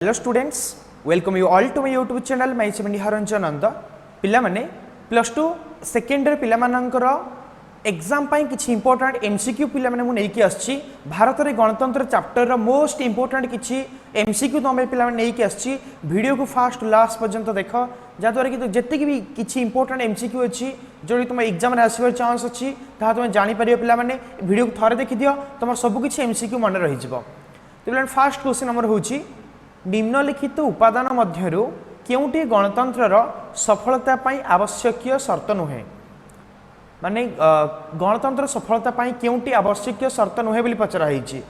Hello students, welcome you all to my YouTube channel my सेवेन हरंजन नंद। पिला माने प्लस टू सेकेंड रे पिला मानकर एग्जाम पाई किछि इंपोर्टेंट एमसीक्यू पिला माने मु नेकी आछि। भारत रे गणतंत्र चैप्टर रो मोस्ट इंपोर्टेंट किछि एमसीक्यू तो पिला माने नेकी आछि। वीडियो को फास्ट लास्ट पर्यंत देख, जा द्वारा कि जेतिक भी किछि इंपोर्टेंट एमसीक्यू अछि जोड़ी तुम एग्जाम रे आसीबार चांस अछि ता तुम जानि परियो। पिला माने वीडियो को थरे देखि दियो, तुम सब किछि एमसीक्यू मन रहि जिवो। तो पिला फास्ट क्वेश्चन नंबर होछि निम्नलिखित उपादान मध्यरु केउटी गणतंत्रर सफलता पाई आवश्यक शर्त नुहे। माने गणतंत्र सफलता पाई केउटी आवश्यक शर्त नुहे बोली पचरा हिची।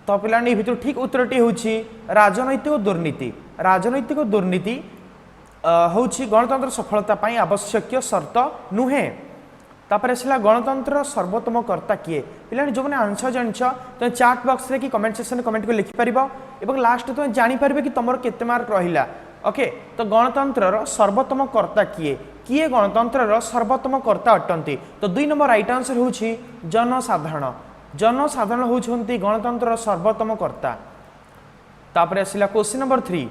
तो पिलानी भितर ठीक उत्तरटी होची राजनैतिक दुर्नीति। राजनैतिक दुर्नीति होची गणतंत्र सफलता पाई आवश्यक शर्त नुहे। तापर आसला गणतंत्र सर्वोत्तम कर्ता किए। पिलानी जो मैंने आंसर जानछ तो चैट बॉक्स रे कि कमेंट सेक्शन कमेंट को लिखि परिबो एवं लास्ट तुम जानि परिबे कि तुमर केते मार्क रहिला। ओके, तो गणतंत्रर सर्वोत्तम कर्ता किए किए गणतंत्रर सर्वोत्तम कर्ता अटंती। तो 2 नंबर राइट आंसर होची जनसाधारण। जनसाधारण होछंती गणतंत्रर सर्वोत्तम कर्ता। तापर आसला क्वेश्चन नंबर 3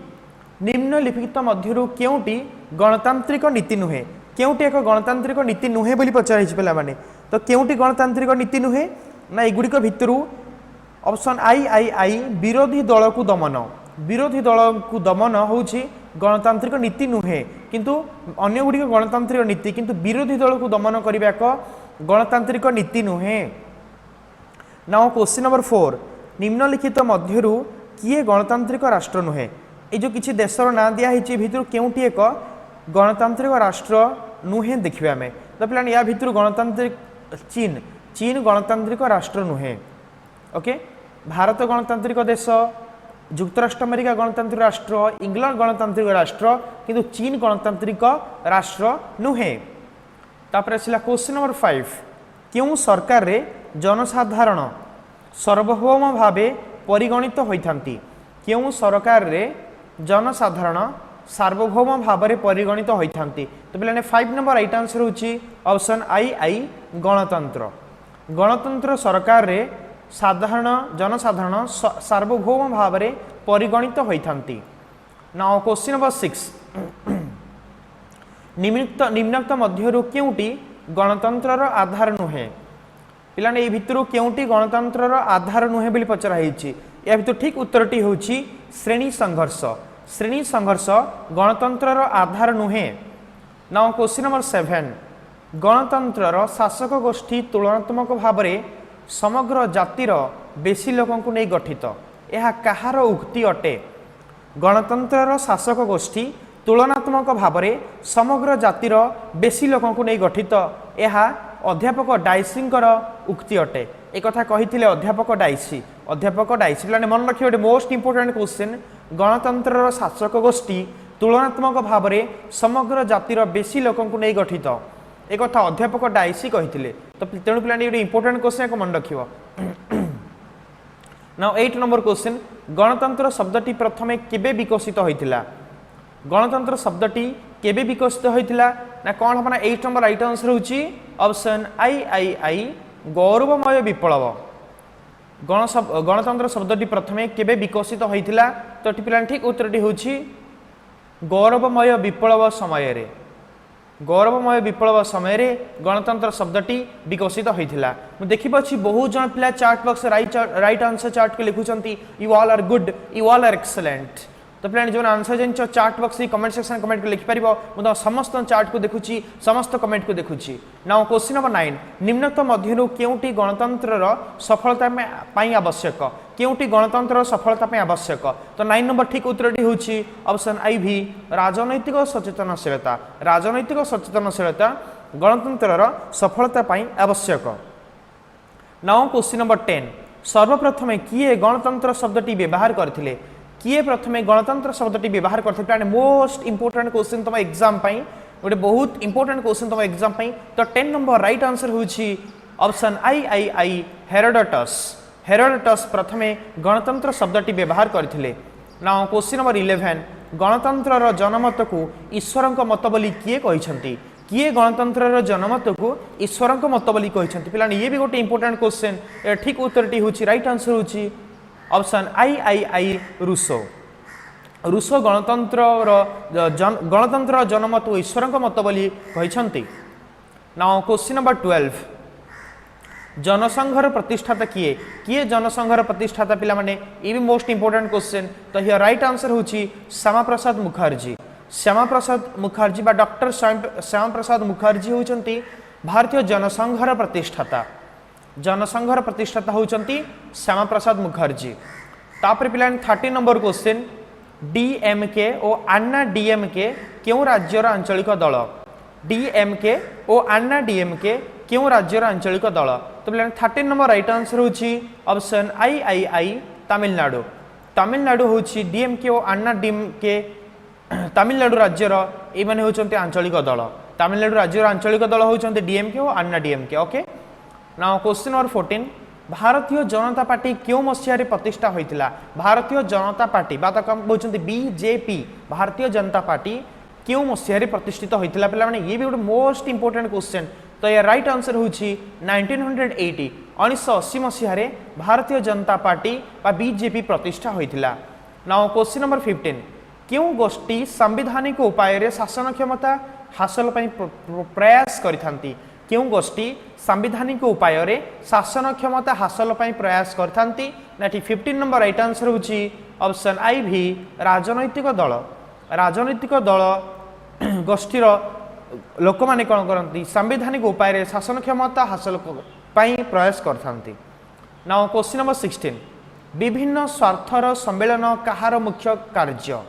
निम्नलिखित मध्यरु केउटी गणतांत्रिक नीति नुहे। केउटी एक गणतांत्रिक नीति नुहे बोली पचार पिला माने। तो केउटी गणतांत्रिक नीति नुहे ना एगुड़िक भितर ऑप्शन आई विरोधी दल को दमन। विरोधी दल को दमन होची गणतांत्रिक नीति नुहे, किंतु अन्य गुड़िक गणतांत्रिक नीति, किंतु विरोधी दल को दमन करने एक गणतांत्रिक नीति नुहे। नाउ क्वेश्चन नंबर 4 निम्नलिखित मध्यरु किए गणतांत्रिक राष्ट्र नुहे। ये जो किसी देशर ना दिया भितर केउटी एक गणतांत्रिक राष्ट्र नुहे देखिए आम। तो पिलानी या भितर गणतांत्रिक चीन। चीन गणतांत्रिक राष्ट्र नुहे। ओके, भारत गणतांत्रिक देश, युक्तराष्ट्र अमेरिका गणतांत्रिक राष्ट्र, इंग्लैंड गणतांत्रिक राष्ट्र, किंतु चीन गणतांत्रिक राष्ट्र नुहे। तापर आसला क्वेश्चन नंबर 5 क्यों सरकार रे जनसाधारण सार्वभौम भावे परिगणित होइथांती। क्यों सरकार रे जनसाधारण सार्वभौम भाव में परिगणित होइथांती। तो पिलाने 5 नंबर राइट आंसर होची ऑप्शन आई गणतंत्र। गणतंत्र सरकार रे साधारण जनसाधारण सार्वभौम भाव में परिगणित होइथांती। नाउ क्वेश्चन नंबर 6 निम्नलिखित मध्यरु केउटी गणतंत्रर आधार नुहे। पिलाने ए भितरु केउटी गणतंत्रर आधार नुहे बोली पचरा हिची। या भितर ठीक उत्तरटी होची श्रेणी संघर्ष। श्रेणी संघर्ष गणतंत्रर आधार नुहे। नाउ क्वेश्चन नंबर 7 गणतंत्रर शासक गोष्ठी तुलनात्मक भाव में समग्र जातिर बेसी लोकों को नहीं गठित। यह कहार उक्ति अटे। गणतंत्रर शासक गोष्ठी तुलनात्मक भाव में समग्र जातिर बेसी लोकों को नहीं गठित। यह अध्यापक डाइसींकर उक्ति अटे। एक कथा कही अध्यापक डाइसी। अध्यापक डाइसी पिलाने मन रखिए गोटे मोस्ट इंपोर्टेंट क्वेश्चन। गणतंत्रर शासक गोष्ठी तुलनात्मक भाव में समग्र जातिर बेसी लोकों को नहीं गठित। एक कथा अध्यापक डाइसी कही। तो तेणु पिलाने गोटे इंपोर्टेंट क्वेश्चन मन रखियो। नाउ 8 नंबर क्वेश्चन गणतंत्र शब्दटी प्रथमे केबे विकसित होइतिला। गणतंत्र शब्दटी केबे विकसित होइतिला ना कौन हम 8 नंबर राइट आंसर होची ऑप्शन आई गौरवमय विप्लव। गणतंत्र शब्दटी प्रथमे केबे विकसित होइतिला। तो पिलाने ठीक उत्तरटी होची गौरवमय विप्लव समय रे। गौरवमय विप्लव समय रे गणतंत्र शब्दटी विकसित होइतिला। मु देखि पछि बहुत जन पिला chat box right answer chat के लिखुचंती you all are good, you all are excellent. तो पिलाने जो आंसर जानछ chat box comment section comment को लिखि परिबो। मु समस्त चार्ट को देखुची, समस्त कमेंट को देखुची। नाउ क्वेश्चन नंबर 9 निम्नलिखित मध्यरु केउटी गणतंत्रर सफलता पाई आवश्यक। केउटी गणतंत्र सफलता पाई आवश्यक। तो 9 नंबर ठीक उत्तरटी होची ऑप्शन आई राजनैतिक सचेतनशीलता। राजनैतिक सचेतनशीलता गणतंत्रर सफलता पाई आवश्यक। नाउ क्वेश्चन नंबर 10 सर्वप्रथम किए गणतंत्र शब्दटी व्यवहार करथिले। किए प्रथमे गणतंत्र शब्दटी व्यवहार करथिले। मोस्ट इंपोर्टेंट क्वेश्चन तुम एग्जाम पाई गोटे बहुत इंपोर्टेंट क्वेश्चन तुम एग्जाम पाई। तो 10 नंबर राइट आंसर होची ऑप्शन आई हेरोडोटस। हेरोडोटस प्रथमे गणतंत्र शब्दटी व्यवहार करथिले। नाउ क्वेश्चन नंबर 11 गणतंत्रर जनमत को ईश्वरक मत बोली किए कहिसंती। किए गणतंत्रर जनमत को ईश्वरक मत बोली कहिसंती। पिलाने ये भी गोटे इंपोर्टेंट क्वेश्चन। ठीक उत्तरटी होची राइट आंसर होची ऑप्शन आई रूसो। रूस गणतंत्र जनमत ईश्वर मत बोली कहते। नाउ क्वेश्चन नंबर 12 जनसंघर प्रतिष्ठाता किए किए जनसंघर प्रतिष्ठाता पिला माने ये भी मोस्ट इंपोर्टेंट क्वेश्चन। तो हियर राइट आंसर होची श्यामा प्रसाद मुखर्जी। श्यामा प्रसाद मुखर्जी बा डॉक्टर श्यामा प्रसाद मुखर्जी होचंती भारतीय जनसंघर प्रतिष्ठाता। जनसंघर प्रतिष्ठाता होचंती श्यामा प्रसाद मुखर्जी। तापर पिला 13 नंबर क्वेश्चन डीएमके और अन्ना डीएमके क्यों राज्यर आंचलिक दल। डीएमके और अन्ना डीएमके क्यों राज्यर आंचलिक दल। तो पिला 13 नंबर राइट आंसर होची ऑप्शन आई तमिलनाडु। तमिलनाडु होची डीएमके और अन्ना डीएमके तमिलनाडु राज्यर ए माने होचंती आंचलिक दल। तमिलनाडु राज्यर आंचलिक दल होचंती डीएमके और Anna DMK. Okay now question number 14 Bharatiya जनता पार्टी क्यों मसीह प्रतिष्ठा होइतिला। भारतीय जनता पार्टी बा कम बोलते बीजेपी भारतीय जनता पार्टी क्यों मसीह प्रतिष्ठित होइतिला पिला माने ये भी गोटे मोस्ट इंपोर्टेंट क्वेश्चन। तो ये राइट आंसर होची 1980 मसीह भारतीय जनता पार्टी बा बीजेपी प्रतिष्ठा होइतिला। नाउ क्वेश्चन नंबर 15 क्यों गोष्ठी संवैधानिक उपाय रे शासन क्षमता हासिल पई प्रयास करिथांती। क्यों गोष्ठी संवैधानिक उपाय रे शासन क्षमता हासिल पई प्रयास करथांती ना 15 नंबर राइट आंसर होची ऑप्शन आई भी राजनैतिक दल। राजनैतिक दल गोष्ठीर लोक माने कौन करती संवैधानिक उपाय रे शासन क्षमता हासिल पई प्रयास करथांती। नाउ क्वेश्चन नंबर 16 विभिन्न स्वार्थर सम्मेलन कहार मुख्य कार्य।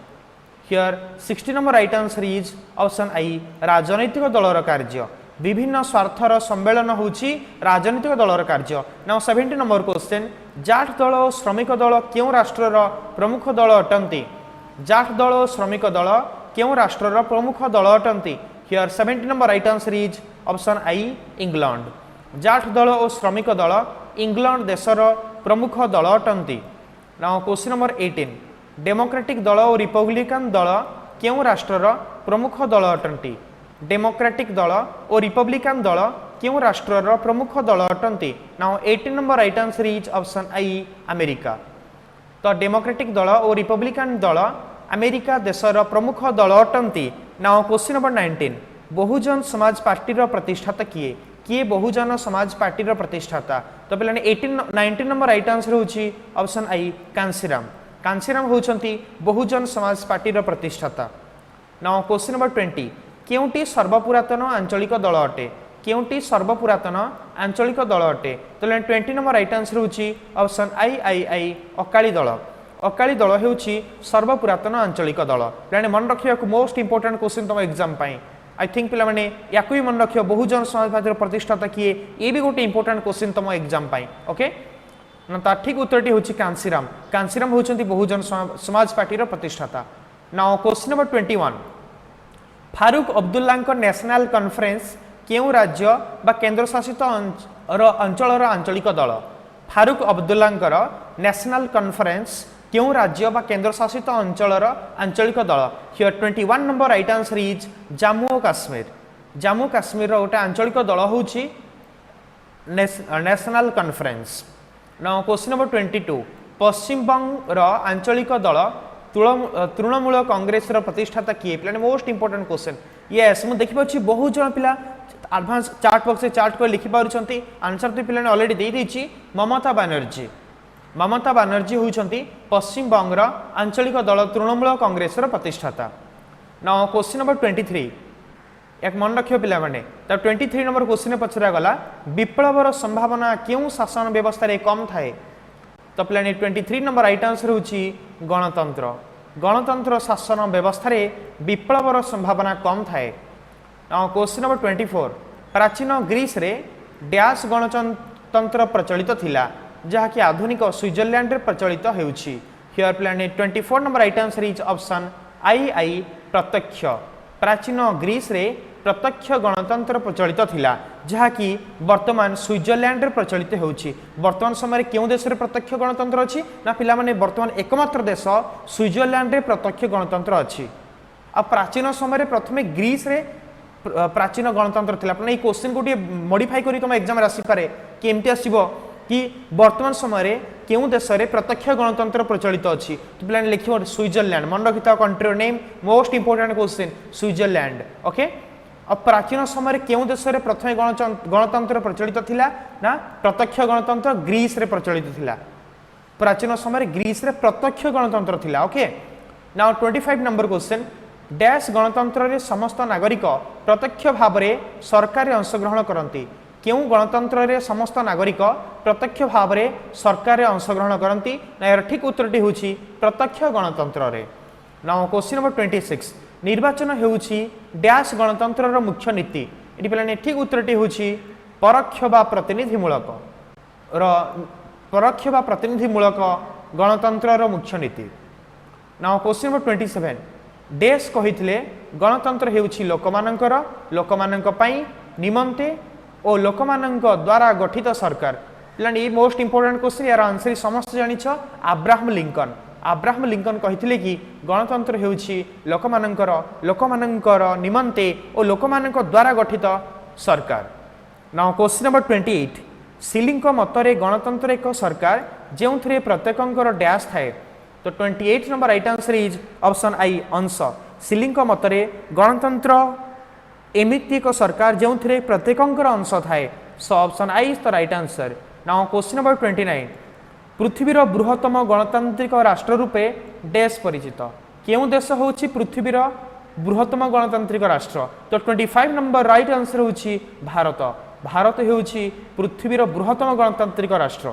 Here 16 number right answer is option आई राजनैतिक दलर कार्य। विभिन्न स्वार्थर सम्मेलन होची राजनीतिक दलर कार्य। नाउ 17 नंबर क्वेश्चन जाट दल और श्रमिक दल क्यों राष्ट्रर प्रमुख दल अटंती। जाट दल और श्रमिक दल क्यों राष्ट्रर प्रमुख दल अटंती। Here 17 number right answer is option आई इंग्लैंड। जाट दल और श्रमिक दल इंग्लैंड देशर प्रमुख दल अटंती। नाउ क्वेश्चन नंबर 18 डेमोक्रेटिक दल और रिपब्लिकन दल क्यों राष्ट्रर प्रमुख दल अटंती। डेमोक्रेटिक दल और रिपब्लिकन दल क्यों राष्ट्रर प्रमुख दल अटंती। Now 18 number right answer is option आई अमेरिका। तो डेमोक्रेटिक दल और रिपब्लिकन दल अमेरिका देशर प्रमुख दल अटंती। Now question number 19 Bahujan Samaj Party प्रतिष्ठाता किए किए बहुजन समाज पार्टी प्रतिष्ठाता। तो पे 19 नंबर राइट आंसर होची ऑप्शन आई कांसीराम। कांसीराम होचंती बहुजन समाज पार्टी प्रतिष्ठाता। नाउ क्वेश्चन नंबर 20 केउटी सर्वपुरातन आंचलिक दल अटे। केउटी सर्वपुरातन आंचलिक दल अटे। तो 20 नंबर राइट आंसर होची ऑप्शन आई अकाली दल। अकाली दल होची सर्वपुरातन आंचलिक दल। पे मन रखिया मोस्ट इंपोर्टेंट क्वेश्चन तुम एग्जाम पाई आई थिंक पिला माने याकू भी मन रखियो बहुजन समाज पार्टी प्रतिष्ठाता किए ये भी गोटे इंपोर्टेंट क्वेश्चन तुम एग्जाम पाई। ओके ना तार ठीक उत्तरटी होची कांसीराम। कांसीराम होचंती बहुजन समाज पार्टी प्रतिष्ठाता। Now question number 21 Farooq Abdullah National Conference क्यों राज्य बा केंद्र शासित अंचल आंचलिक दल। फारूक अब्दुल्ला नेशनल कॉन्फ्रेंस क्यों राज्य बा केंद्र शासित अंचल आंचलिक दल। Here 21 number right answer is Jammu और काश्मीर। जम्मू काश्मीर गोटे आंचलिक दल होची national conference. Now question number 22 Paschim Banga आंचलिक दल तृणमूल कांग्रेस प्रतिष्ठाता किए पे मोस्ट इंपोर्टेंट क्वेश्चन। येस मुझे देखिए बहुत जन पिला एडवांस चार्ट बॉक्स से चार्ट कर लिखिपार आंसर तो पिला ऑलरेडी दे देछि ममता बानर्जी। ममता बानर्जी होती पश्चिम बंगर आंचलिक दल तृणमूल कांग्रेस प्रतिष्ठाता। नाउ क्वेश्चन नंबर 23 एक मन रखियो पिला माने तो 23 नंबर क्वेश्चन पचरा गला विप्लवर संभावना क्यों शासन व्यवस्था रे कम थाए। तो पिला 23 नंबर राइट आंसर होची गणतंत्र। गणतंत्र शासन व्यवस्था रे विप्लवर संभावना कम थाए। नाउ क्वेश्चन नंबर 24 प्राचीन ग्रीस रे डैश गणतंत्र प्रचलित थिला जहाँकि आधुनिक स्विट्जरलैंड रे प्रचलित हेउछि। Here plan 24 number right answer is option आई प्रत्यक्ष। प्राचीन ग्रीस रे प्रत्यक्ष गणतंत्र प्रचलित थिला जहाँकि वर्तमान स्विट्जरलैंड रे प्रचलित हेउछि। वर्तमान समय क्यों देश रे प्रत्यक्ष गणतंत्र अछि ना पिला माने वर्तमान एकमात्र देश स्विट्जरलैंड रे प्रत्यक्ष गणतंत्र अछि। आ प्राचीन समय प्रथमे ग्रीस रे प्राचीन गणतंत्र थिला। अपने क्वेश्चन को मॉडिफाई करी तुम एग्जाम आसी पारे कि एमती आसीबो कि वर्तमान समय केउं देश रे प्रत्यक्ष गणतंत्र प्रचलित अछि तो पिला लिखिबो स्विट्जरलैंड मन रखिता country name most important question Switzerland okay अब प्राचीन समय केउं देश रे प्रथम गणतंत्र प्रचलित थिला ना प्रत्यक्ष गणतंत्र ग्रीस रे प्रचलित थिला प्राचीन समय ग्रीस रे प्रत्यक्ष गणतंत्र थिला okay now 25 number question dash गणतंत्र रे समस्त नागरिक प्रत्यक्ष भाव में सरकार अंशग्रहण करती क्यों गणतंत्र रे समस्त नागरिक प्रत्यक्ष भाव में सरकार अंशग्रहण करती ना यार ठीक उत्तरटी होची प्रत्यक्ष गणतंत्र रे नाउ क्वेश्चन नंबर 26 निर्वाचन हेउची डैश गणतंत्र रो मुख्य नीति एटी पिलाने ठीक उत्तरटी होची परोक्ष बा प्रतिनिधिमूलक परोक्ष बा प्रतिनिधिमूलक गणतंत्र रो मुख्य नीति नाउ क्वेश्चन नंबर 27 डैश कहिथिले गणतंत्र हेउची लोकमानंकर पई निमंते और लोकमानंक द्वारा गठित सरकार पिलाने ये मोस्ट इंपोर्टेंट क्वेश्चन यार आंसर समस्त जानिछ अब्राहम लिंकन कहिथिले कि गणतंत्र हेउची लोकमानंकर निमंते और लोकमानंक द्वारा गठित सरकार नाउ क्वेश्चन नंबर 28 सिलिंग मतरे गणतंत्र एक सरकार जेउथरे प्रत्येकंकर डैश थाए तो 28 number right answer is option आई अंश सिलिंग मतरे गणतंत्र एमिति एक सरकार जेउथरे प्रत्येकंकर अंश थाए so option I is the right answer now question number 29 पृथ्वीर बृहत्तम गणतांत्रिक राष्ट्र रूपे डैश परिचित केउं देश होची पृथ्वीर बृहत्तम गणतांत्रिक राष्ट्र तो 25 नंबर राइट आंसर होची भारत होची पृथ्वीर बृहत्तम गणतांत्रिक राष्ट्र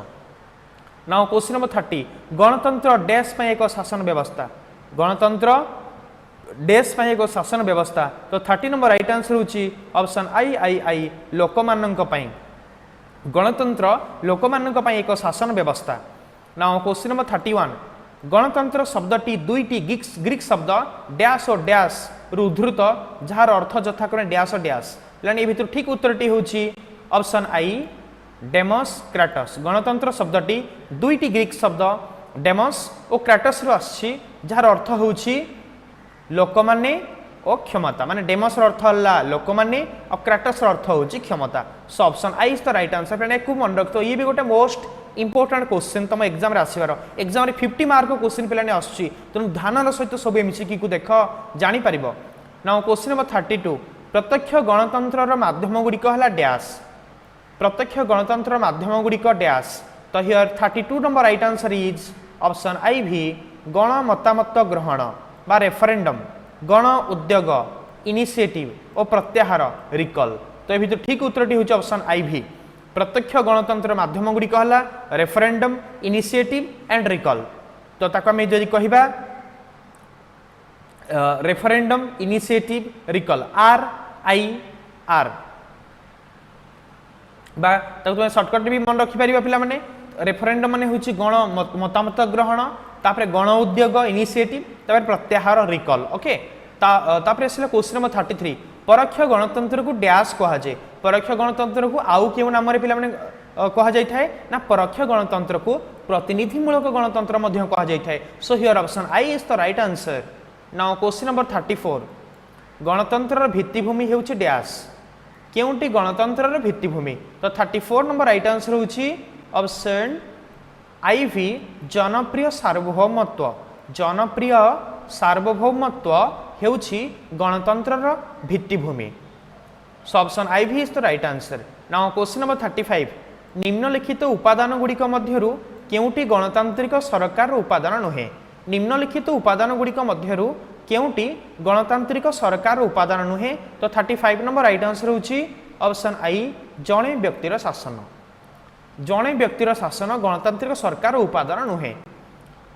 नाउ क्वेश्चन नंबर 30 गणतंत्र डैश पय एक शासन व्यवस्था गणतंत्र डैश पय एक शासन व्यवस्था तो 30 नंबर राइट आंसर होची ऑप्शन आई लोकमानंक पय गणतंत्र लोकमानंक पय एक शासन व्यवस्था नाउ क्वेश्चन नंबर 31 गणतंत्र शब्दटी दुईटी ग्रीक शब्द डैश और डैश रु उद्धृत जार अर्थ यथाक्रमे डैश और डैश लानी ए भितर ठीक उत्तरटी होची ऑप्शन आई डेमस क्राटस गणतंत्र शब्दटी दुईटी ग्रीक शब्द डेमस और क्राटस रु आछि जार अर्थ होची लोकमाने और क्षमता माने डेमस अर्थ हल्ला लोकमाने और क्राटस अर्थ होची क्षमता so option I is the right answer friend को मन रखतो ये भी गोटे मोस्ट इंपोर्टेंट क्वेश्चन तुम एग्जाम रे आसीबार एग्जाम रे 50 मार्क क्वेश्चन पिलाने आछि तुम ध्यानर सहित सब एमसीक्यू को देख जानि परिबो नाउ क्वेश्चन नंबर 32 प्रत्यक्ष गणतंत्र रो माध्यम गुडिक हला डैश प्रत्यक्ष गणतंत्र माध्यम गुडिक डैश तो here 32 number right answer is option आई भी गण मतामत ग्रहण बा रेफरेंडम गण उद्योग इनिशिएटिव और प्रत्याहार रिकॉल तो ये भीतर ठीक उत्तरटी होची ऑप्शन आई भी प्रत्यक्ष गणतंत्र माध्यम गुडी कहला रेफरेंडम इनिशिएटिव एंड रिकॉल तो ताको हम जदि कहिबा रेफरेंडम इनिशिएटिव रिकॉल RIR बा ताको तुम शॉर्टकट भी मन रखि परिबा पिला माने रेफरेंडम माने होची गण मतामत ग्रहण तापरे गण उद्योग इनिशिएटिव तापर प्रत्याहार रिकॉल ओके तापरे असला क्वेश्चन नंबर 33 परोक्ष गणतंत्र को डैश कहा जाए परोक्ष गणतंत्र को आउ केउ नाम रे पिला माने कहा जाय थाए ना परोक्ष गणतंत्र को प्रतिनिधिमूलक गणतंत्र मध्य कहा जाय थाए so here option I is the right answer now question number 34 गणतंत्र भित्तिभूमि हेउची डैश केउंटी गणतंत्र भित्तिभूमि तो 34 नंबर राइट आंसर होची ऑप्शन आई भी जनप्रिय सार्वभौमत्व हेउची गणतंत्र भित्तिभूमि सो ऑप्शन आई भी is the right answer now question number 35 निम्नलिखित उपादान गुड़िक मध्यरु केउंटी गणतांत्रिक सरकार उपादान नुहे निम्नलिखित उपादान गुड़िक मध्यरु केउंटी गणतांत्रिक सरकार उपादान नुहे तो 35 नंबर राइट आंसर होची ऑप्शन आई जणे व्यक्तिर शासन गणतांत्रिक सरकार उपादान नुहे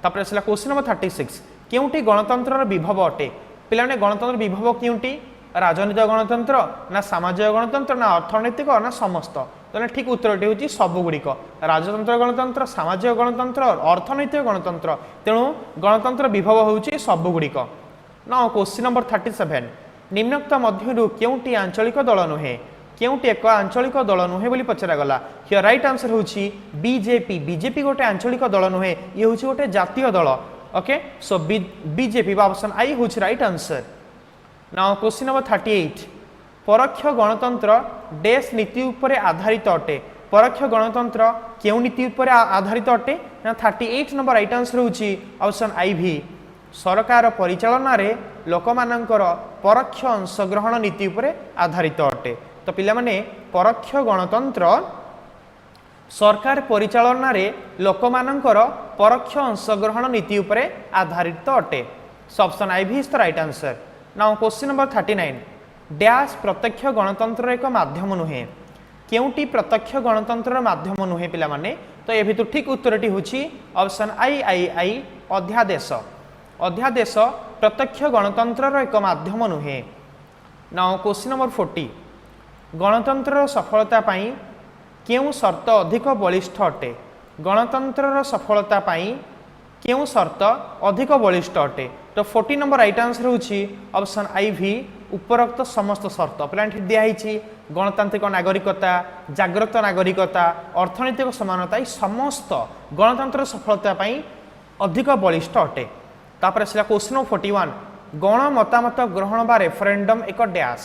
तापर असला क्वेश्चन नंबर 36 केउंटी गणतंत्र विभव अटे पिलाने गणतंत्र विभव केउंटी राजनीतिक गणतंत्र ना सामाजिक गणतंत्र ना अर्थनैतिक ना समस्त तो ठीक उत्तरटी होची सब गुड़िक राजतंत्र गणतंत्र सामाजिक गणतंत्र अर्थनैतिक गणतंत्र तेणु गणतंत्र विभव होची सब गुड़िक ना क्वेश्चन नंबर 37 निम्नोक्त मध्यरु केउंटी आंचलिक दल नुहे केउंटी एक आंचलिक दल नुहे बोली पचरा गला हियर राइट आंसर होची बीजेपी गोटे आंचलिक दल नुहे ये होची गोटे जातीय दल ओके सो बीजेपी ऑप्शन आई होची right answer now question number 38 परोक्ष गणतंत्र डैश नीति उपरे आधारित अटे परोक्ष गणतंत्र केउ नीति उपर आधारित अटे ना 38 नंबर राइट आंसर होची ऑप्शन आई भी सरकार परिचालन रे लोकमानंकर परोक्ष अंशग्रहण नीति उपर आधारित अटे। तो पिला माने परोक्ष गणतंत्र सरकार परिचालन रे लोकमानंकर परोक्ष अंशग्रहण नीति उपर आधारित अटे। सो ऑप्शन आई भी is the right answer. Now question number 39 dash प्रत्यक्ष गणतंत्र एक माध्यम नुहे केउटी प्रत्यक्ष गणतंत्र माध्यम नुहे पिला माने तो ए भितर ठीक उत्तरटी होची ऑप्शन आई अध्यादेश। अध्यादेश प्रत्यक्ष गणतंत्र एक माध्यम नुहे। नाउ क्वेश्चन नंबर 40 गणतंत्र सफलता पाई केउ शर्त अधिक बलिष्ठ अटे। गणतंत्र सफलता पाई केउ शर्त अधिक बलिष्ठ अटे। तो 40 नंबर राइट आंसर होची ऑप्शन आई भी उपरोक्त समस्त शर्त प्लान दिखाई गणतांत्रिक नागरिकता जागृत नागरिकता अर्थनैतिक समानता ये समस्त गणतंत्र सफलता पाई अधिक बलिष्ठ अटे। तापर आसला क्वेश्चन नंबर 41 गण मतामत ग्रहण बा रेफरेंडम एक डैश।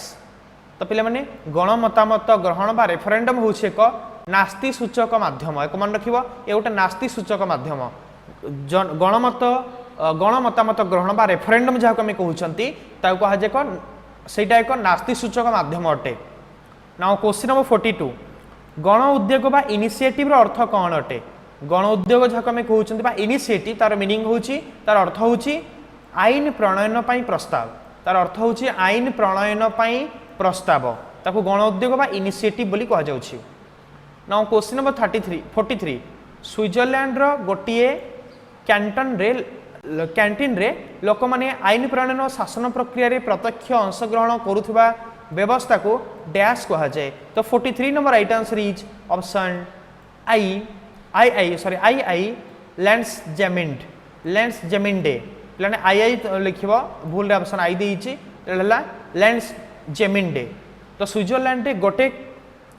तो पिला माने गण मतामत ग्रहण बा रेफरेंडम होची एक नास्ति सूचक माध्यम एक मन रखिबो ए गोटे नास्ति सूचक माध्यम गण मतामत ग्रहण बा रेफरेंडम जहाँ आम कहते कह सेटा एक नास्ति सूचक माध्यम अटे। नाउ क्वेश्चन नंबर 42 गण उद्योग बा इनिशिएटिव रो अर्थ कौन अटे। गण उद्योग जहाँ आम कहते इनिशिएटिव तार मीनिंग होची तार अर्थ होची आईन प्रणयन पाई प्रस्ताव तार अर्थ होची आईन प्रणयन पाई प्रस्ताव ताकू गण उद्योग बा इनिशिएटिव बोली कह जाउची। नाउ क्वेश्चन नंबर 43 स्विट्जरलैंड रो गोटिए कैंटीन रे लोक माने आईन प्रणयन और शासन प्रक्रिया रे प्रत्यक्ष अंशग्रहण करुवा व्यवस्था को डैश कहा जाए। तो 43 number right answer is option आई लैंड्स जेमिंडे प्लाने आई लिखिबो भूल रे ऑप्शन आई देइछि लैंड्स जेमिंडे। तो स्विट्जरलैंड रे गोटे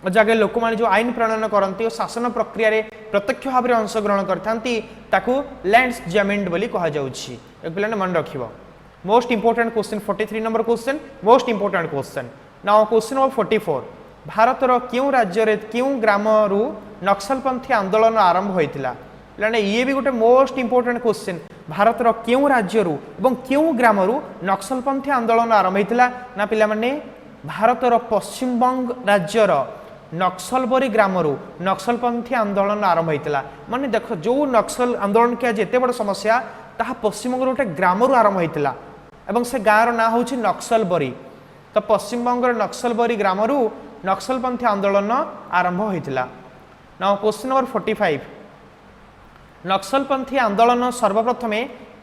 जगह लोक माने जो आईन प्रणयन करती और शासन प्रक्रिया रे प्रत्यक्ष भाव में अंशग्रहण करता लैंड्स जेमिंड बोली कह जाउछि पिलाने मन रखिबो। Most important question 43 number question most important question. Now question number 44 Bharat रो क्यों राज्य रे क्यों ग्राम रु नक्सलपंथी आंदोलन आरंभ होइतिला पिलाने ये भी गोटे मोस्ट इंपोर्टेंट क्वेश्चन भारत रो क्यों राज्य रु एवं क्यों ग्राम रु नक्सलपंथी आंदोलन आरंभ होइतिला ना पिला माने भारत रो पश्चिम बंग राज्य रो नक्सलबरी ग्राम नक्सलपंथी आंदोलन आरंभ होता माने देख जो नक्सल आंदोलन के एत बड़ समस्या ताहा पश्चिमबंग गोटे ग्राम आरंभ होता एवं से गाँव ना हूँ नक्सलबरी। तो पश्चिमबंग नक्सलबरी ग्राम नक्सलपंथी आंदोलन आरंभ होता। नाउ क्वेश्चन नंबर 45 नक्सलपंथी आंदोलन सर्वप्रथम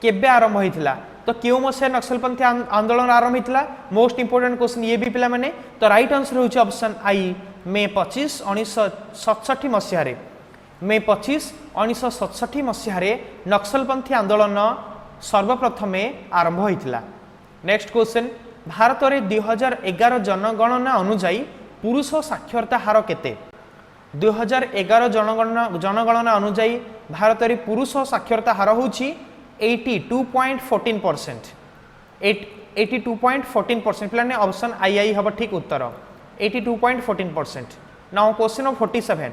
केबे आरंभ होता। तो क्यों मसीहा नक्सलपंथी आंदोलन आरंभ होता मोस्ट इंपोर्टेंट क्वेश्चन ये भी पिला माने। तो राइट आंसर होची ऑप्शन आई मे 25 1967 मसीह मे 25 1967 मसीह नक्सलपंथी आंदोलन सर्वप्रथम आरंभ होता। नेक्स्ट क्वेश्चन भारत में 2011 जनगणना अनुजाई पुरुष साक्षरता हार केते। 2011 जनगणना अनुजाई भारत में पुरुष साक्षरता हार होची 82.14%। 82.14% पिलाने ऑप्शन आई हम ठीक उत्तर 82.14%। नाउ क्वेश्चन नंबर 47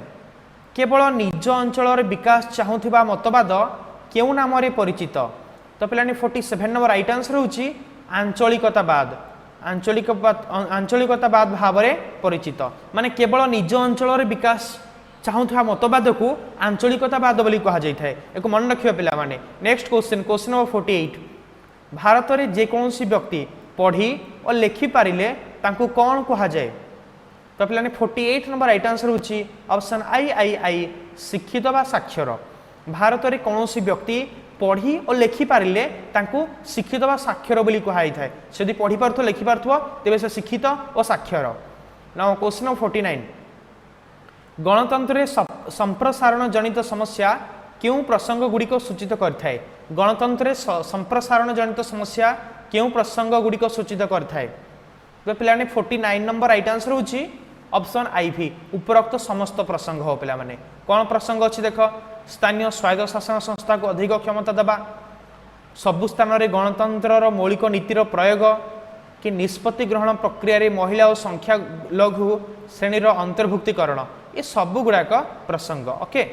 केवल निज अंचल विकास चाहूथिबा मतवाद केउ नाम रे परिचित। तो पिलाने 47 नंबर राइट आंसर होची आंचलिकतावाद। आंचलिकतावाद भाव में परिचित माने केवल निज अंचल विकास चाहूथिबा मतवाद को आंचलिकतावाद बोली कहा जाय थाए एक मन रखियो पिला माने। Next question question number 48 Bharat में जेकोसी व्यक्ति पढ़ी और लिखि पारिले तांको कौन कहा जाए। तो पिलाने 48 नंबर राइट आंसर होची ऑप्शन आई शिक्षित बा साक्षर। भारत में कौन व्यक्ति पढ़ी और लिखि पारिले तांको शिक्षित बा साक्षर बोली कहाई थाए से यदि पढ़ी पारथो लिखि पारथो तेबे से शिक्षित और साक्षर। नाउ क्वेश्चन नंबर 49 गणतंत्र संप्रसारण जनित समस्या क्यों प्रसंग गुड़िक सूचित करथाए। गणतंत्र संप्रसारण जनित समस्या क्यों प्रसंग गुड़िक सूचित करथाए। तो पिलाने 49 नंबर राइट आंसर होची ऑप्शन आई भी उपरोक्त समस्त प्रसंग हो पिला माने कौन प्रसंग अच्छी देख स्थानीय स्वायत्त शासन संस्था को अधिक क्षमता देवा सबु स्थान में गणतंत्र मौलिक नीतिर प्रयोग कि निष्पत्ति ग्रहण प्रक्रिया महिला और संख्या लघु श्रेणी अंतर्भुक्तिकरण ये सब गुड़ाक प्रसंग। ओके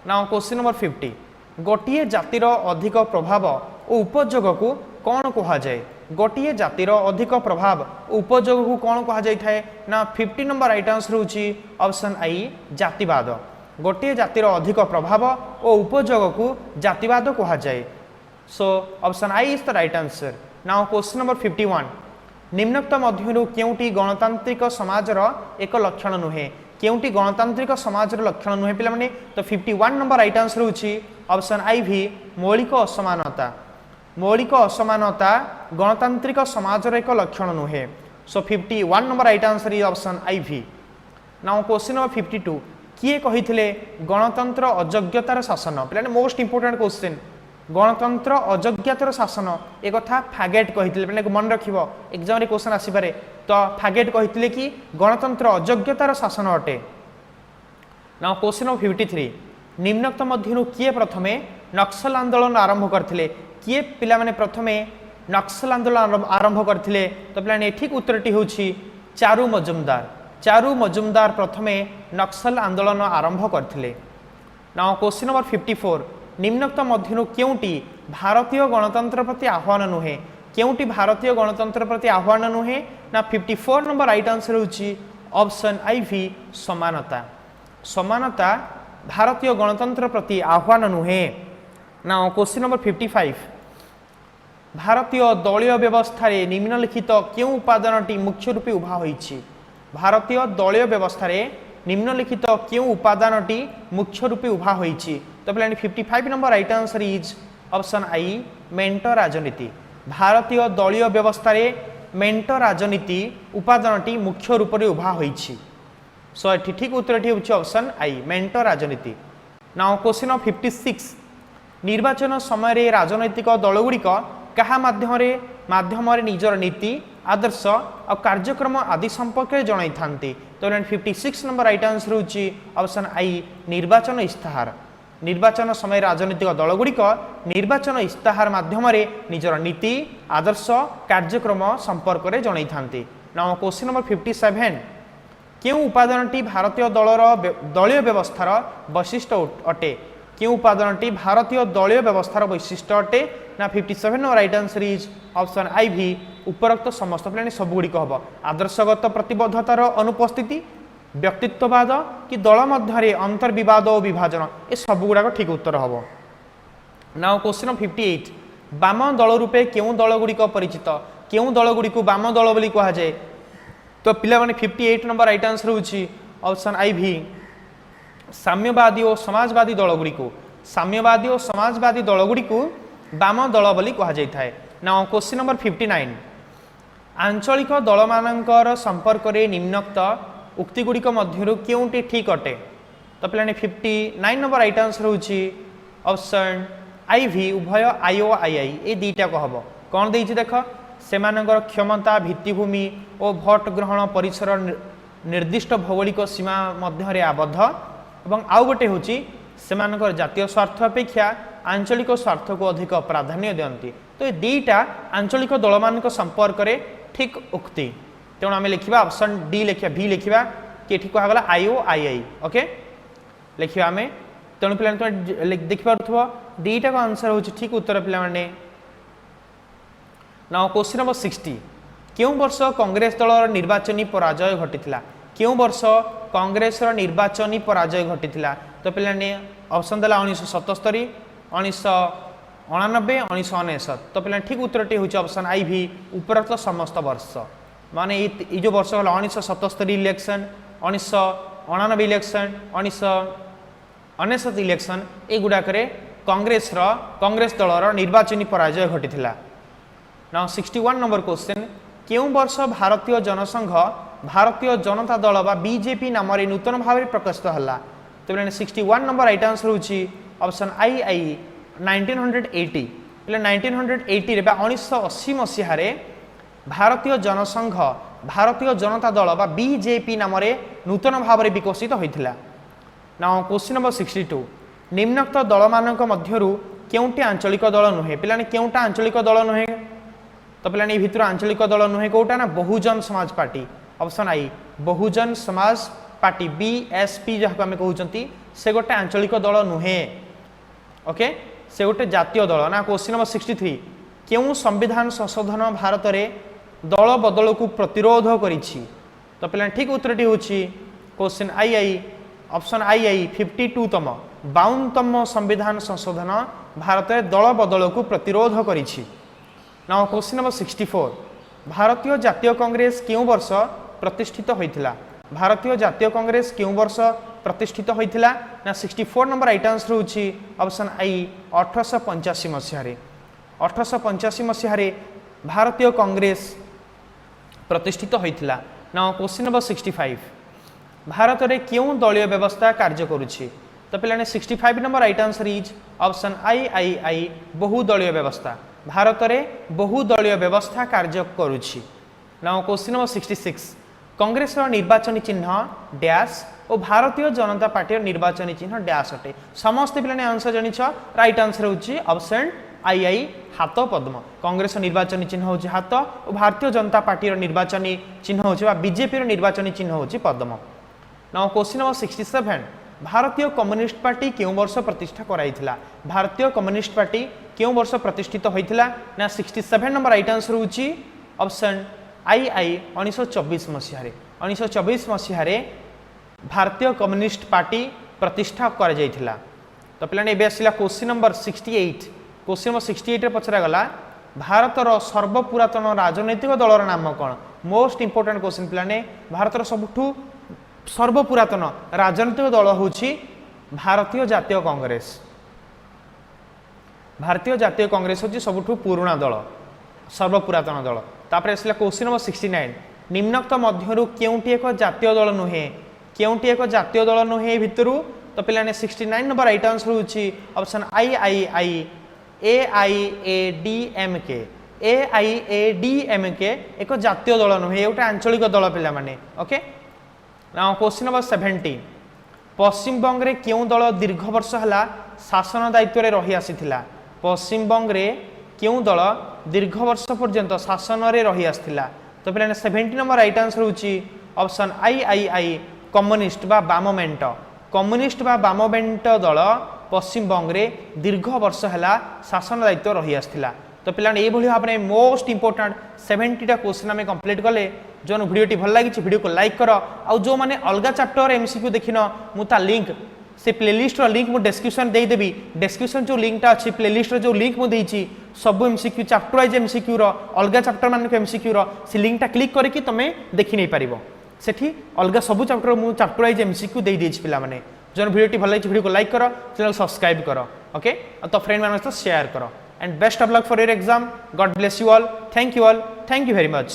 नाउ क्वेश्चन नंबर 50 गोटे जातिर अधिक प्रभाव और उपयोग को कौन कह जाए गोटे जातिर अधिक प्रभाव और उपयोग को कौन कह जाए ना 50 नंबर राइट आंसर होची ऑप्शन आई जातिवाद गोटे जातिर अधिक प्रभाव और उपयोग को जातिवाद कह जाए so option I is the right answer now question number 51 निम्नोक्त मध्यरु केउटी गणतांत्रिक समाजर एक लक्षण नुहे केउटी गणतांत्रिक समाजर लक्षण नुहे पिला माने तो 51 नंबर राइट आंसर होची ऑप्शन आई भी मौलिक असमानता गणतांत्रिक समाजर एक लक्षण नुहे so 51 number right answer is option I B now question number 52 किए कहिथिले गणतंत्र अयोग्यतार शासन पिला मोस्ट इंपोर्टेंट क्वेश्चन गणतंत्र अयोग्यतार शासन एक कथा फागेट कहिथिले पिला मन रखिबो एग्जाम रे क्वेश्चन आसी पारे तो फागेट कहिथिले कि गणतंत्र अयोग्यतार शासन अटे नाउ क्वेश्चन नंबर 53 निम्नोक्त मध्यरु किए प्रथमे नक्सल आंदोलन आरंभ करथिले किए पिला माने प्रथमे नक्सल आंदोलन आरंभ करथिले तो पिला ठीक उत्तरटी होछि चारू मजुमदार प्रथमे नक्सल आंदोलन आरंभ करथिले नाउ क्वेश्चन नंबर 54 निम्नोक्त मध्यरु केउटी भारतीय गणतंत्र प्रति आह्वान नुहे केउटी भारतीय गणतंत्र प्रति आह्वान नुहे ना 54 नंबर राइट आंसर होछि ऑप्शन आई भी समानता भारतीय गणतंत्र प्रति आह्वान नुहे नाउ क्वेश्चन नंबर 55 भारतीय दलीय व्यवस्था रे निम्नलिखित केउ उपादानटी मुख्य रूपे उभा होईछि भारतीय दलीय व्यवस्था रे निम्नलिखित केउ उपादानटी मुख्य रूपे उभा होईछि तो पिला 55 number right answer is option आई मेंटो राजनीति भारतीय दलीय व्यवस्था रे मेंटो राजनीति उपादानटी मुख्य रूप से उभा होईछि सो एठी ठीक उत्तरटी होछि ऑप्शन आई मेंटो राजनीति नाउ क्वेश्चन ऑफ 56 निर्वाचन समय रे राजनैतिक दलगुड़िक कहा माध्यम निजर नीति आदर्श और कार्यक्रम आदि संपर्क जणाई थांती तो 56 नंबर राइट आंसर होछि ऑप्शन आई निर्वाचन इस्ताहार निर्वाचन समय राजनीतिक दलगुड़िक निर्वाचन इस्ताहार माध्यम निजर नीति आदर्श कार्यक्रम संपर्क में जणाई थांती नाउ क्वेश्चन नंबर 57 केउ उपादानटी भारतीय दलीय व्यवस्थार वैशिष्ट्य अटे केउ उपादानटी भारतीय दलीय व्यवस्थार वैशिष्ट्य अटे ना 57 number right answer is option I B उपरोक्त समस्त प्लान सबुगुड़िक हम आदर्शगत प्रतिबद्धतार अनुपस्थिति व्यक्तित्ववाद कि दल मध्य अंतर्विवाद और विभाजन ये सबुगुड़ाक ठीक उत्तर हम नाउ क्वेश्चन 58 वाम दल रूपे केउं दलगुड़िक परिचित केउं दलगुड़िक वाम दल बोली कहा जाए तो पिला माने 58 नंबर राइट आंसर होछि ऑप्शन आई भी साम्यवादी और समाजवादी दलगुड़िक वाम दल बोली कहा जाय थाए नाउ क्वेश्चन नंबर 59 आंचलिक दल मानकर संपर्क रे निम्नोक्त उक्ति गुड़िक मध्यरु केउंटी ठीक अटे तो पिलाने 59 नंबर राइट आंसर होछि ऑप्शन आई भी उभय आई और आई ए दुईटा को हम कौन देछि देख सेमानकर क्षमता भित्तिभूमि और भोट ग्रहण परिसर निर्दिष्ट भौगोलिक सीमा मध्य आबद्ध एवं आउ गोटे होछि सेमानकर जातीय स्वार्थ अपेक्षा आंचलिक स्वार्थ को अधिक प्राधान्य दियंती तो ये दुईटा आंचलिक दल मान संपर्क में ठीक उक्ति तेणु आम लिखा ऑप्शन डी लिखा भी लिखा कि कहगला आई ओ आई ओके लिखा आम तेणु पे देखिपे दुईटा का आंसर हो ठीक उत्तर पे नाउ क्वेश्चन नंबर 60 क्यों वर्ष कांग्रेस दल निर्वाचनी पराजय घटी क्यों वर्ष कांग्रेस निर्वाचनी पराजय घटी तो पे ऑप्शन देला 1977 1999 1999 तो पे ठीक उत्तरटी हूँ ऑप्शन आई भी उपरोक्त समस्त वर्ष माने ये जो वर्ष गला 1977 इलेक्शन 1999 इलेक्शन 1999 इलेक्शन एगुड़ाक कांग्रेस दलर निर्वाचनी पराजय घटी नाउ 61 नंबर क्वेश्चन क्यों वर्ष भारतीय जनसंघ भारतीय जनता दल बा बीजेपी नाम नूतन भाव प्रकाशित है तो 61 नंबर राइट आंसर होछि ऑप्शन आई 1980 1980 1980 मसीह भारतीय जनसंघ भारतीय जनता दल बा बीजेपी नाम नूतन भाव विकसित होता नाउ क्वेश्चन नंबर 62 निम्नोक्त दल मानक मध्यरु केउंटी आंचलिक दल नुहे पिलाने केउंटा आंचलिक दल नुहे तो पिलाने भितर आंचलिक दल नुहे कोटा ना बहुजन समाज पार्टी ऑप्शन आई बहुजन समाज पार्टी बीएसपी जहाँ आम कहते से गोटे आंचलिक दल नुहे ओके से गोटे जातीय दल ना क्वेश्चन नंबर 63 क्यों संविधान संशोधन भारत में दल बदल को प्रतिरोध करिछि तो पे ठीक उत्तर टी होछि क्वेश्चन आई ऑप्शन आई 52तम 52तम संविधान संशोधन भारत में दल बदल को प्रतिरोध करिछि नाउ क्वेश्चन नंबर 64 भारतीय जातीय कांग्रेस क्यों वर्ष प्रतिष्ठित होइथिला भारतीय जातीय कांग्रेस क्यों वर्ष प्रतिष्ठित होइथिला ना 64 नंबर राइट आंसर होछि ऑप्शन आई 1885 मसीह 1885 मसीह भारतीय कांग्रेस प्रतिष्ठित होइथिला नाउ क्वेश्चन नंबर 65 भारत में क्यों दलीय व्यवस्था कार्य करुछि तो पे 65 number right answer is option आई बहुदलीय व्यवस्था भारत में बहुदलीय व्यवस्था कार्य करुछि नाउ क्वेश्चन नंबर 66 कांग्रेस निर्वाचन चिन्ह डैश और भारतीय जनता पार्टी निर्वाचन चिन्ह डैश अटे समस्त पे आंसर जानिछ राइट आंसर होछि ऑप्शन आई हाथ पद्म कांग्रेस निर्वाचन चिन्ह होछि हाथ और भारतीय जनता पार्टी निर्वाचन चिन्ह होछि बीजेपी निर्वाचन चिन्ह होछि पद्म नाउ क्वेश्चन नंबर 67 भारतीय कम्युनिस्ट पार्टी क्यों वर्ष प्रतिष्ठा कराइथिला भारतीय कम्युनिस्ट पार्टी क्यों वर्ष प्रतिष्ठित होइथिला ना 67 नंबर राइट आंसर होछि ऑप्शन आई 1924 मसीह 1924 मसीह भारतीय कम्युनिस्ट पार्टी प्रतिष्ठा कर जाइथिला तो पे एबे आसिला क्वेश्चन नंबर 68 क्वेश्चन नंबर 68 रे पचरा गला भारतर सर्वपुरातन राजनैतिक दलर नाम कौन मोस्ट इंपोर्टेंट क्वेश्चन पे भारतर सबुठू सर्वपुरातन राजनैतिक दल होछि भारतीय जातीय कांग्रेस भारतीय जातीय कांग्रेस होछि सबुठू पुराना दल सर्वपुरातन दल तापर आसिला क्वेश्चन नंबर 69 निम्नक्त मध्यरु केउंटी एक जातीय दल नुहे केउंटी एक जातीय दल नुहे भितरु तो पे 69 नंबर राइट आंसर होछि ऑप्शन आई AIADMK AIADMK एक जातीय दल नुहे गोटे आंचलिक दल पिला माने okay now question number 70 Paschim Banga रे क्यों दल दीर्घ वर्ष हला शासन दायित्व रे रही आसीथिला पश्चिम बंग रे क्यों दल दीर्घ वर्ष पर्यंत शासन रे रही आसीथिला तो पे 70 नंबर राइट आंसर होछि ऑप्शन आई कम्युनिस्ट बा बाममेंट दल पश्चिम बंग रे दीर्घ वर्ष हला शासन दायित्व रही आसीथिला तो पिलाने ये भाव में मोस्ट इंपोर्टेंट 70टा क्वेश्चन आम कंप्लीट कले जो वीडियो भल लगी वीडियो को लाइक कर आउ जो मैंने अलग चैप्टर एमसीक्यू देखिन मुझे लिंक से प्लेलिस्ट लिंक मुझे डिस्क्रिप्शन देदेवी डिस्क्रिप्शन जो लिंकटा अच्छी प्लेलिस्ट जो लिंक मुझे सब एमसीक्यू चैप्टर वाइज एमसीक्यू अलग चैप्टर मान एमसीक्यू से लिंकटा क्लिक करके तुम देखी नहीं पार सेठी अलग सब चैप्टर मुझे चैप्टर वाइज एमसीक्यू दे देछि पिला माने जो वीडियो भल लगी वीडियो को लाइक कर चैनल सब्सक्राइब कर ओके तो फ्रेंड मान शेयर कर and best of luck for your exam God bless you all thank you very much.